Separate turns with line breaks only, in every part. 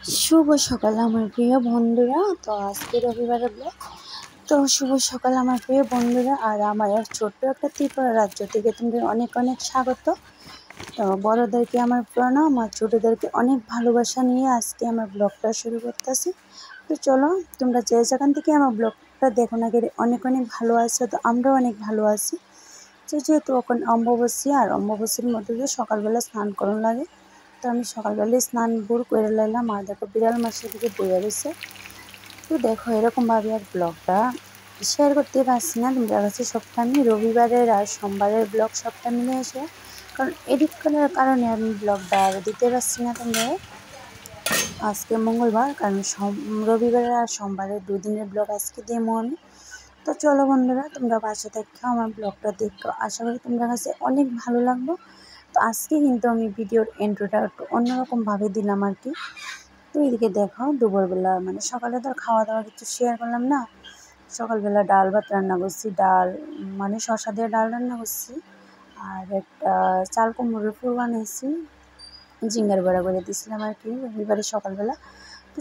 শুভ সকাল আমার প্রিয় বন্ধুরা। তো আজকে রবিবারের ব্লগ। তো শুভ সকাল আমার প্রিয় বন্ধুরা, আর আমার ছোট্ট একটা ত্রিপুরা রাজ্য থেকে তোমাদের অনেক অনেক স্বাগত। তো বড়োদেরকে আমার প্রণাম আর ছোটোদেরকে অনেক ভালোবাসা নিয়ে আজকে আমার ব্লগটা শুরু করতেছি। তো চলো, তোমরা যে যেখান থেকে আমার ব্লগটা দেখো না গেলে অনেক অনেক ভালো আছে। তো আমরাও অনেক ভালো আছি। তো যেহেতু এখন অম্বুবাচী, আর অম্বুবাচীর মধ্যে দিয়ে সকালবেলা স্নান করানো লাগে। তো আমি সকালবেলায় স্নান ভোর করে লাইলাম, আর দেখো বিড়াল মাসের দিকে বইয়া রয়েছে। তো দেখো এরকমভাবে আর ব্লগটা শেয়ার করতে পারছি না তোমরা কাছে। সবটা আমি রবিবারের আর সোমবারের ব্লগ সবটা মিলে এসে, কারণ এডিট করার কারণে আমি ব্লগটা আর দিতে পারছি না তোমরা। আজকে মঙ্গলবার, কারণ রবিবারের আর সোমবারের দুদিনের ব্লগ আজকে দিয়ে আমি। তো চলো বন্ধুরা, তোমরা পাশে দেখো, আমার ব্লগটা দেখো, আশা করি তোমরা কাছে অনেক ভালো লাগবে। তো আজকে কিন্তু আমি ভিডিওর এন্ট্রোটা একটু অন্যরকমভাবে দিলাম আর কি। তো এদিকে দেখো দুপুরবেলা মানে সকালে তো আর খাওয়া দাওয়া কিছু শেয়ার করলাম না। সকালবেলা ডাল ভাত রান্না করছি, ডাল মানে শসা দিয়ে ডাল রান্না করছি, আর একটা চাল কুমড়োর ফুল বানিয়েছি, ঝিঙ্গার বড়া করে দিয়েছিলাম আর কি রবিবারে সকালবেলা। তো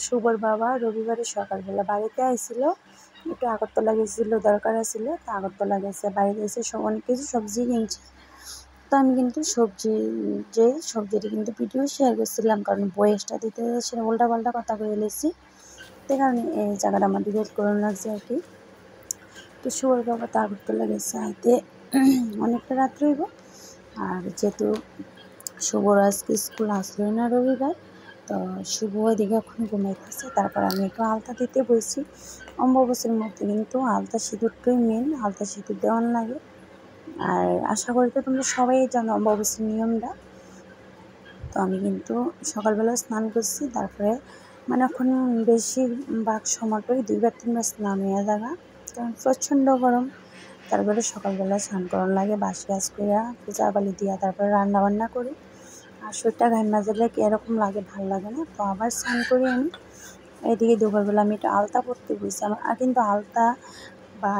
শুভর বাবা রবিবারে সকালবেলা বাড়িতে আইছিল, একটু আগরতলা গেছিলো, দরকার আছিল। তো আগরতলা গেছে, বাড়িতে এসে অনেক কিছু সবজি কিনছে। তো আমি কিন্তু সবজিটা কিন্তু ভিডিও শেয়ার করছিলাম, কারণ বয়েসটা দিতে সেটা উল্টাপাল্টা কথা কয়ে এলেছি। সে কারণে এই জায়গাটা আমার ডিলিট করে লাগছে আর কি। তো শুভর বাবা তো আগরতলা গেছে, আইতে অনেকটা রাত্রে হইব। আর যেহেতু শুভর আজকে স্কুল আসলোই না রবিবার, তো শুভ ওইদিকে এখন ঘুমাইতেছে। তারপর আমি একটু আলতা দিতে বসছি। অম্বুবাচীর মধ্যে কিন্তু আলতা সিঁদুরটাই মেন, আলতা সিঁদুর দেওয়ান লাগে। আর আশা করি তো তোমরা সবাই জানো অম্বুবাচীর নিয়মটা। তো আমি কিন্তু সকালবেলা স্নান করছি, তারপরে মানে এখন বেশিরভাগ সময়টাই 2-3 বার স্নান হয়ে যাওয়া, কারণ প্রচণ্ড গরম। তারপরে সকালবেলা স্নান করার লাগে, বাসি কাজ করিয়া পূজা বালি দিয়া তারপরে রান্না বান্না করি। আর শরীরটা ঘাম না দিলে এরকম লাগে, ভালো লাগে না। তো আবার স্নান করি আমি। এদিকে দুপুরবেলা আমি একটু আলতা পরতে বসছি। আমার আর কিন্তু আলতা বা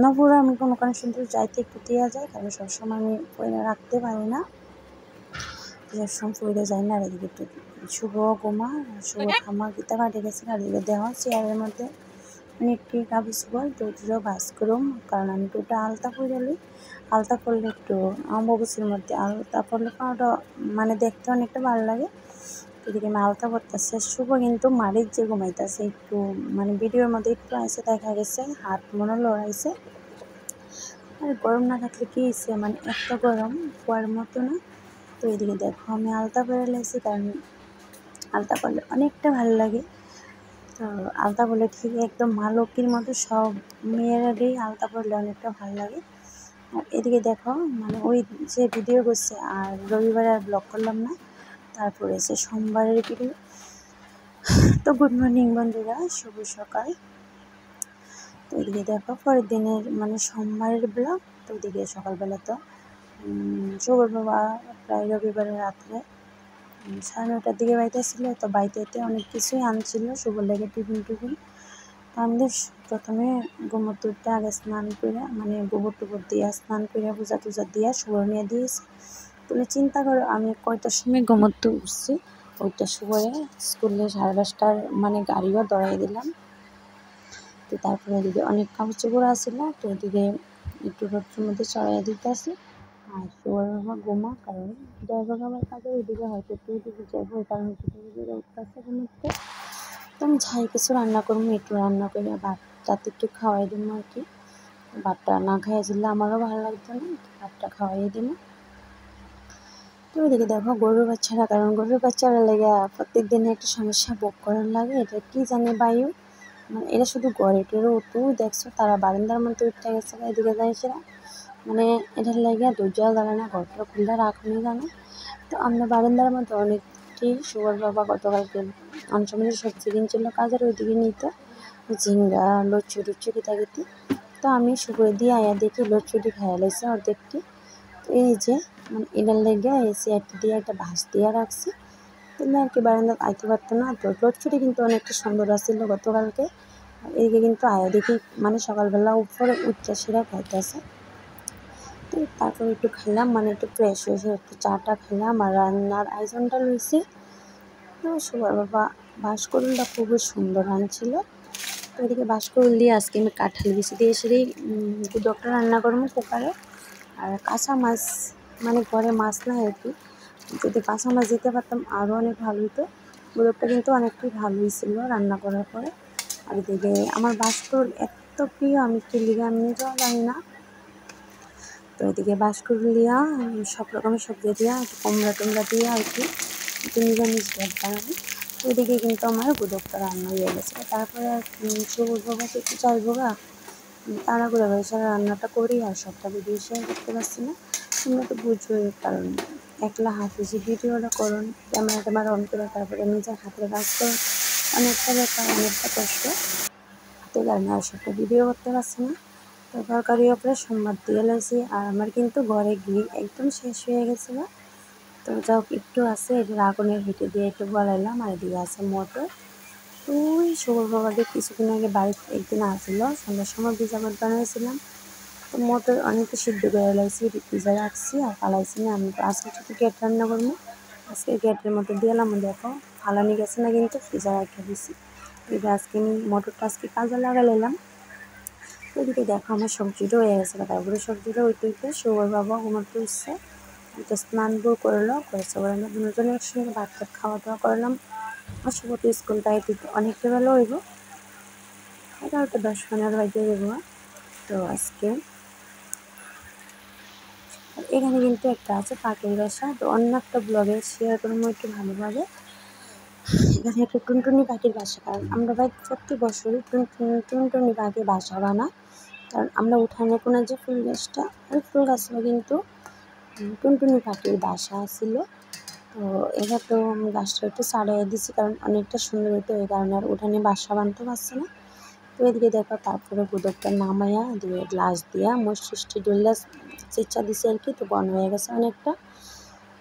নপুর আমি কোনো কারণে সুন্দর যাইতে একটু দেওয়া যায়, কারণ সবসময় আমি পরে রাখতে পারি না, সবসময় পরে যায় না। আর এদিকে একটু শুভ গোমা শুভ ঠাম্মা গীতা কাটে গেছে, আর এদিকে দেওয়া চেয়ারের মধ্যে আমি একটু কাগজ বল দুটো বাস করুম, কারণ আমি একটু আলতা পরে লই। আলতা পরলে একটু অম্বুবাচীর মধ্যে আলতা পরলে পাওয়াটা মানে দেখতে অনেকটা ভালো লাগে। এদিকে আমি আলতা পরতেছে, শুভ কিন্তু মারিচ যে ঘুমাইতেছে একটু, মানে ভিডিওর মধ্যে একটু আইসে দেখা গেছে, হাত মনে লড়াইছে। আর গরম না থাকলে কি হয়েছে, মানে এত গরম কুয়ার মতো না। তো এদিকে দেখো আমি আলতা পরে লাইছি, কারণ আলতা পরলে অনেকটা ভালো লাগে। তো আলতা পরলে ঠিক একদম মা লক্ষ্মীর মতো, সব মেয়েরারই আলতা পরলে অনেকটা ভালো লাগে। আর এদিকে দেখো মানে ওই যে ভিডিও করছে, আর রবিবারে আর ব্লগ করলাম না, তারপরে যে সোমবারের ভিডিও। তো গুড মর্নিং বন্ধুরা, শুভ সকাল। তো এদিকে দেখো পরের দিনের মানে সোমবারের ব্লগ। তো এদিকে সকালবেলা তো শুভর বাবা প্রায় রবিবারের রাত্রে 9:30টার দিকে বাড়িতে ছিল। তো বাড়িতে অনেক কিছুই আনছিল শুভর লেগে, টিফিন। তো আমাদের প্রথমে গোমূত্রটা আগে স্নান করে, মানে গোবর টোবর দিয়ে স্নান করে পূজা টুজা দিয়ে শুভর নিয়ে দিয়েছি। তুমি চিন্তা করো আমি কয়টার সময় গোমূত্র উঠছি, ওইটা শুভরে স্কুলে 5:30টার মানে গাড়িও দৌড়াই দিলাম। তো তারপরে এদিকে অনেক কাপড় চোপড় আসছিল, তো এদিকে একটু রোদ্রের মধ্যে চড়াইয়া দিতে আসি। আর শুভর বাবা গোমা, কারণ ড্রাইভার বাবার কাজে ওইদিকে হয়তো একটু ওইদিকে যাবো, ওই কারণে উঠতেছে গোমূত্র। তো আমি যাই কিছু রান্না করবো, একটু রান্না করে ভাতটাতে একটু খাওয়াই দিব আর কি। ভাতটা না খাইয়ে দিলে আমারও ভালো লাগতো না, ভাতটা খাওয়াই দিব। তো ওইদিকে দেখো গরুর বাচ্চারা, কারণ গরুর বাচ্চারা লেগে প্রত্যেক দিনে একটা সমস্যা ভোগ করার লাগে। এটা কি জানি বায়ু, মানে এরা শুধু গড়ে টেরো উঠু দেখছো, তারা বারান্দার মধ্যে উঠতে গেছে, এদিকে যাইছে মানে এটার লাগে ধৈর্য ধরে না, ঘরটা খুলে রাখুনি জানো। তো আমরা বারান্দার মধ্যে অনেকটি শুভর বাবা গতকালকে অনেক সময় সবজি কিনছিল কাজের, ওইদিকে নিত ঝিঙ্গা লচ্ছু টুচ্ছু কিতাকিতি। তো আমি শুভরে দিয়ে আয়া দেখি লচ্ছুটি খাইয়া লাইছে অর্ধেকটি। তো এই যে মানে এটার লেগে এসে একটা দিয়ে একটা ভাঁজ দিয়ে রাখছি, তাহলে আর কি বারান্দা আইতে পারতো না। তো লচ্ছুটি কিন্তু অনেকটা সুন্দর আসছিল গতকালকে। এদিকে কিন্তু আয়া দেখি মানে সকালবেলা উপরে উচ্চা শিরা খাইতেছে। তো তারপর একটু খেলাম, মানে একটু ফ্রেশ হয়েছে, একটু চাটা খেলাম, আর রান্নার আয়োজনটা রয়েছে। তো সবার বাবা বাঁশকুড়ুলটা খুবই সুন্দর আনছিল। তো এদিকে বাঁশকুড়ুল দিয়ে আজকে আমি কাঁঠাল বিচি দিয়ে সেটাই দুধটা রান্না করবো কুকারে। আর কাঁচা মাছ মানে ঘরে মাছ নাই আর কি, যদি কাঁচা মাছ দিতে পারতাম আরও অনেক ভালো হতো। দুধটা কিন্তু অনেকটাই ভালো হয়েছিল রান্না করার পরে। আর এদিকে আমার বাঁশকুড়ুল এত প্রিয়, আমি কি লিগে আমি নিজেও জানি না। তো এদিকে বাঁশকুড়ুল দিয়া সব রকমের সবজি দিয়া একটু কুমড়া টুমড়া দিয়ে আর কি একটু নিরামিষ ভাত বানাবো। তো এদিকে কিন্তু আমার গুদকটা রান্না হয়ে গেছে। তারপরে আর সবুজ বাবা তো একটু চাইবো গা, তাড়াহুড়ো করে সারা রান্নাটা করি আর সবটা ভিডিও শেয়ার করতে পারছি না। তোমরা তো বুঝবোই, কারণ একলা হাতে যে ভিডিওটা করুন ক্যামেরা ট্যামেরা অন করে তারপরে নিজের হাতের কাজ করুন, অনেকটা ব্যাপার, অনেকটা কষ্ট। হাতে কারণে আর সবটা ভিডিও করতে পারছি না। তো তরকারির ওপরে সোমবার দিয়ে লাইছি। আর আমার কিন্তু ঘরে ঘি একদম শেষ হয়ে গেছিলো। তো যাও একটু আছে, এটা আগুনের হিটে দিয়ে একটু বলাইলাম। আর এদিকে আছে মটর। তো ওই শুভর বাবাকে কিছুদিন আগে বাড়িতে একদিন আসছিলো, সন্ধ্যার সময় পিজা ভাত বানাইছিলাম। তো মটর অনেকটা সিদ্ধ করে লাইছি, পিজা রাখছি আর ফালাইছি না। আমি তো আজকে শুধু গেট রান্না করবো, আজকে গেটের মতো দিলাম। দেখো ফালানি গেছে না, কিন্তু পিজা রাখা দিছি। এটা আজকে আমি মটরটা আজকে কাজে লাগাই নিলাম। তো এদিকে দেখো আমার সবজিটা হয়ে গেছে। তারপরে সবজিটা হইতে হইতে শুভর বাবা ঘুমাতে উঠছে, তো স্নান করলো, করেছে ওরা আমরা দুজনে একসঙ্গে ভাত টাত খাওয়া দাওয়া করলাম। আর শুভ তো স্কুলটা অনেকটা বেলা হইব, 11:10-15 বাজে দেবো। তো আজকে এখানে কিন্তু একটা আছে পাখির বাসা, তো অন্য একটা ব্লগে শেয়ার করবো একটু ভালোভাবে। এখানে একটা টুনটুনি পাখির বাসা, কারণ আমরা ভাই প্রতি বছরই টুনটুনি পাখির বাসা বানাই। কারণ আমরা উঠানে কোনো যে ফুল গাছটা, ওই ফুল গাছটা কিন্তু টুনটুনি পাখির বাসা ছিল। তো এবার তো আমি গাছটা একটু ছাড়িয়ে দিচ্ছি, কারণ অনেকটা সুন্দর হতো, এই কারণে আর উঠানে বাসা বানতে পারছে না। তো এদিকে দেখো তারপরে গুদকটা নামাইয়া দিয়ে গ্লাস দিয়া মসৃষ্টি ডুল্লা চেঁচা দিছে আর কি, তো বন হয়ে গেছে অনেকটা।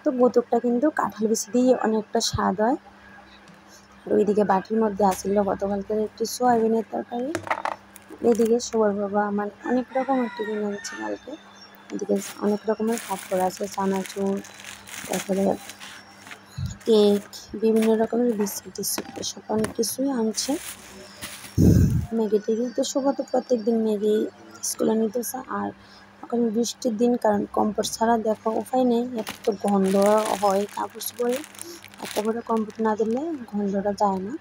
তো গুদকটা কিন্তু কাঁঠাল বিচি দিয়ে অনেকটা স্বাদ হয়। আর ওইদিকে বাটির মধ্যে আসছিল গতকালকের একটু সয়াবিনের তরকারি। এদিকে সবার বাবা আমার অনেক রকমের টিফিন আনছে কালকে। এদিকে অনেক রকমের পাঁপড় আছে, চানাচুর, তারপরে কেক, বিভিন্ন রকমের বিস্কিট টিস্কিট সব অনেক কিছুই আনছে। ম্যাগি টেগি তো সবাই তো প্রত্যেক দিন ম্যাগি স্কুলে নিতেছে। আর এখন বৃষ্টির দিন, কারণ কম্পোট ছাড়া দেখো উপায় নেই, এত গন্ধ হয় কাপড় চোপড়ে, একটা করে কম্পোট না দিলে গন্ধটা যায় না।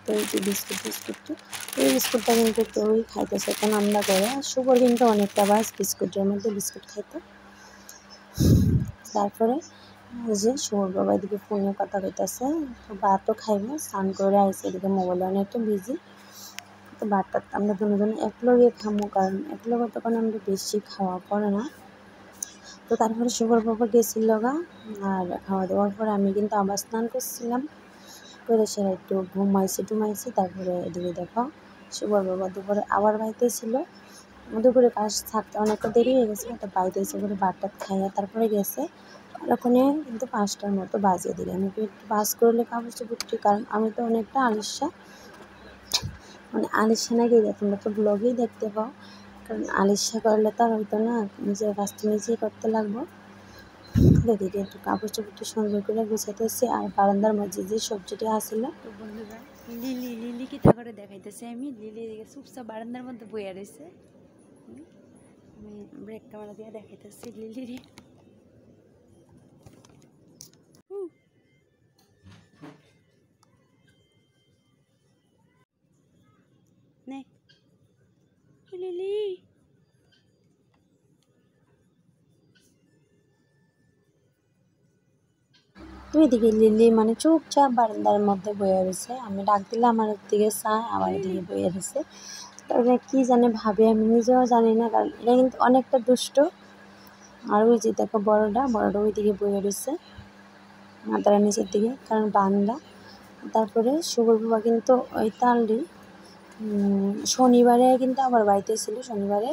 তো এই যে বিস্কুটটা, এই বিস্কুটটা কিন্তু কেউই খাইতেছে এখন আমরা করে। আর শুভর কিন্তু অনেকটা বাস বিস্কুটের মধ্যে বিস্কুট খাইতে। তারপরে যে শুভর বাবা এদিকে ফোনে কথা কইতেছে, তো ভাতও খাইবে, স্নান করে আইসে, এদিকে মোবাইলে অনেকটা বিজি। তো ভাতটা আমরা দুজনে একলগে খামো, কারণ একলগে তখন আমরা বেশি খাওয়া পড়ে না। তো তারপরে শুভর বাবা গেছিল গা, আর খাওয়া দাওয়ার পরে আমি কিন্তু আবার স্নান করছিলাম, করে সেরা একটু ঘুমাইছি। তারপরে এদিকে দেখো শুভর বাবা দুপুরে আবার বাড়িতে ছিল। দুপুরে কাজ থাকতে অনেকটা দেরি হয়ে গেছে, তো বাড়িতে এসে করে ভাত টাত খাইয়া তারপরে গেছে। আর ওখানে কিন্তু 5টার মতো বাজিয়ে দিলে আমি একটু বাস করলে কাপড় চোপড়টি, কারণ আমি তো অনেকটা আলিস্যা, মানে আলিস্যা না গিয়ে তোমরা তো ব্লগেই দেখতে পাও, কারণ আলিস্যা করলে তো আর হইতো না, নিজের কাজটা নিজেই করতে লাগবো। এদিকে একটু কাপড় চোপড়টি সুন্দর করে গুছাইতেছি। আর বারান্দার মধ্যে যে সবজিটা আসছিল, তো বন্ধুরা লিলি কি তা করে দেখাইতেছে, আমি লিলি এদিকে চুপচাপ বারান্দার মধ্যে বইয়া রয়েছে। আমি ব্রেক ক্যামেরা দিয়ে দেখাইতেছি লিলি নে লিলি। তো এদিকে লিলি মানে চুপচাপ বারান্দার মধ্যে বইয়া রয়েছে, আমি ডাক দিলে আমার দিকে চায়, আবার এদিকে বইয়া রয়েছে। তারপরে কী জানে ভাবে আমি নিজেও জানি না, কারণ এটা কিন্তু অনেকটা দুষ্ট। আর ওই যে দেখো বড়টা ওই দিকে বইয়া রয়েছে মাথার নিচের দিকে, কারণ বান্দা। তারপরে শুভর বাবা কিন্তু ওই তালডি শনিবারে কিন্তু আবার বাড়িতে ছিল, শনিবারে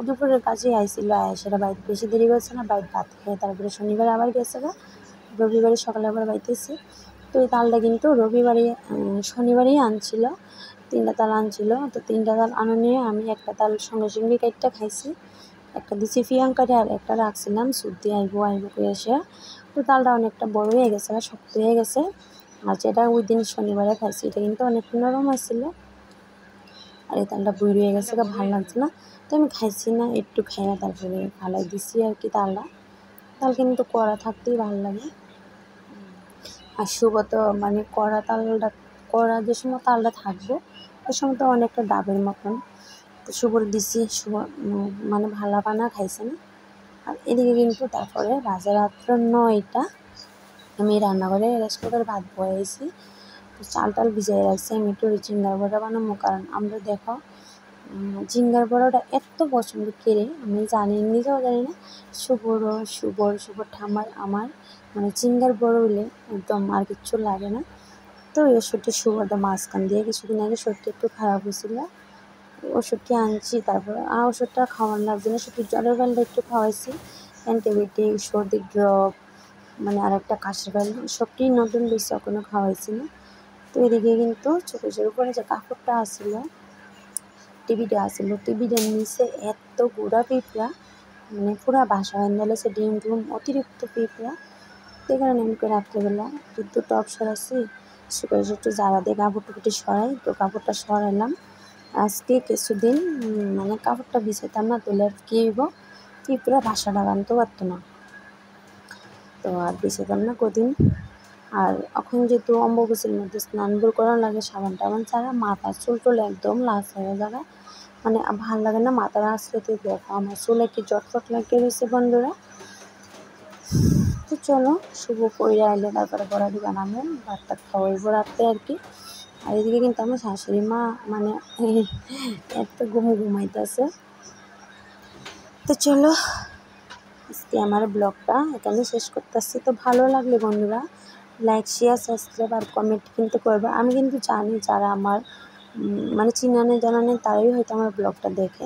দুপুরের কাছেই আইছিল, সেটা বাড়িতে বেশি দেরি করছে না, বাড়িতে ভাত খেয়ে তারপরে শনিবারে আবার গেছে গা, রবিবারে সকালে আবার বাড়িতে এসে। তো এই তালটা কিন্তু শনিবারেই আনছিল, 3টা তাল আনছিল। তো 3টা তাল আনা নিয়ে আমি একটা তাল সঙ্গে কেটটা খাইছি, একটা দিছি প্রিয়াঙ্কারে আর একটা রাখছিলাম সুদ দিয়ে আইবো করে এসে। তো তালটা অনেকটা বড় হয়ে গেছে, শক্ত হয়ে গেছে। আর যেটা ওই দিন শনিবারে খাইছি এটা কিন্তু অনেক নরম আছিল। আর এই তালটা বুড়ি হয়ে গেছে, ভালো লাগছে না, তো আমি খাইছি না, একটু খাইয়া তারপরে ফালাই দিছি আর কি। তাল কিন্তু কড়া থাকতেই ভালো লাগে। আর শুভ তো মানে কড়া যে সময় তালটা থাকবে ওই সময় তো অনেকটা ডাবের মতন। তো শুভর দিছি, শুভ মানে ভালা পানা খাইছে না। আর এদিকে কিন্তু তারপরে বাজে রাত্র 9টা, আমি রান্নাঘরে রাইস কুকারে ভাত বয়াইছি। তো চাল ভিজাই রাখছি, আমি একটু ঝিঙ্গার বড়া বানাবো, কারণ আমরা দেখো ঝিঙ্গার বড়াটা এত পছন্দ করে আমি জানি, নিজেও জানি না। শুভর ঠাম্মার আমার মানে ঝিঙ্গার বড় হইলে একদম আর কিচ্ছু লাগে না। তো এই ওষুধটি শুভটা মাঝখান দিয়ে কিছুদিন আগে শরীরটা একটু খারাপ হয়েছিল, ওষুধটি আনছি। তারপর ওষুধটা খাওয়ানো লাগছে না, শুধু জ্বরের বেলটা একটু খাওয়াইছি, অ্যান্টিবায়োটিক, সর্দির ড্রপ, মানে আর একটা কাশির বেল, সবটি নতুন দিচ্ছে, এখনো খাওয়াইছি না। তো এদিকে কিন্তু চোখের উপরে যে কাপড়টা আসছিল, টিভিটার নিচে এত গুঁড়া পিঁপড়া, মানে পুরা বাসা বান্ধালে সে ডিম অতিরিক্ত পিঁপড়া। সেই কারণে আমি রাত্রেবেলা কিন্তু টপ সরাচ্ছি, শুকাই একটু জ্বালা দিয়ে কাপড় টুকুটি সরাই। তো কাপড়টা সরাইলাম আজকে কিছুদিন, মানে কাপড়টা বিছাইতাম না, তুলে আর কি হইব, পিঁপড়া বাসাটা বানতে পারতো না, তো আর বিছাইতাম না কদিন। আর এখন যেহেতু অম্বুবাচীর মধ্যে স্নান করানো লাগে সাবান টাবান ছাড়া, মাথা চুল টুল একদম লাল হয়ে যাবে, মানে ভাল লাগে না মাথার আসলেতে। দেখো আমার চুলে কি জটফট লাগিয়ে রয়েছে বন্ধুরা। তো চলো শুভ পইরা আইলে তারপরে বড়াটি বানাবো, ভাতটা খাওয়াইব রাতে আর কি। আর এদিকে কিন্তু আমার শাশুড়ি মা মানে এত ঘুমাইতেছে। তো চলো আজকে আমার ব্লগটা এখানে শেষ করতেছি। তো ভালো লাগলে বন্ধুরা লাইক, শেয়ার, সাবস্ক্রাইব আর কমেন্ট কিন্তু করবে। আমি কিন্তু জানি যারা আমার মানে চিনানে জানানে তারাই হয়তো আমার ব্লগটা দেখে।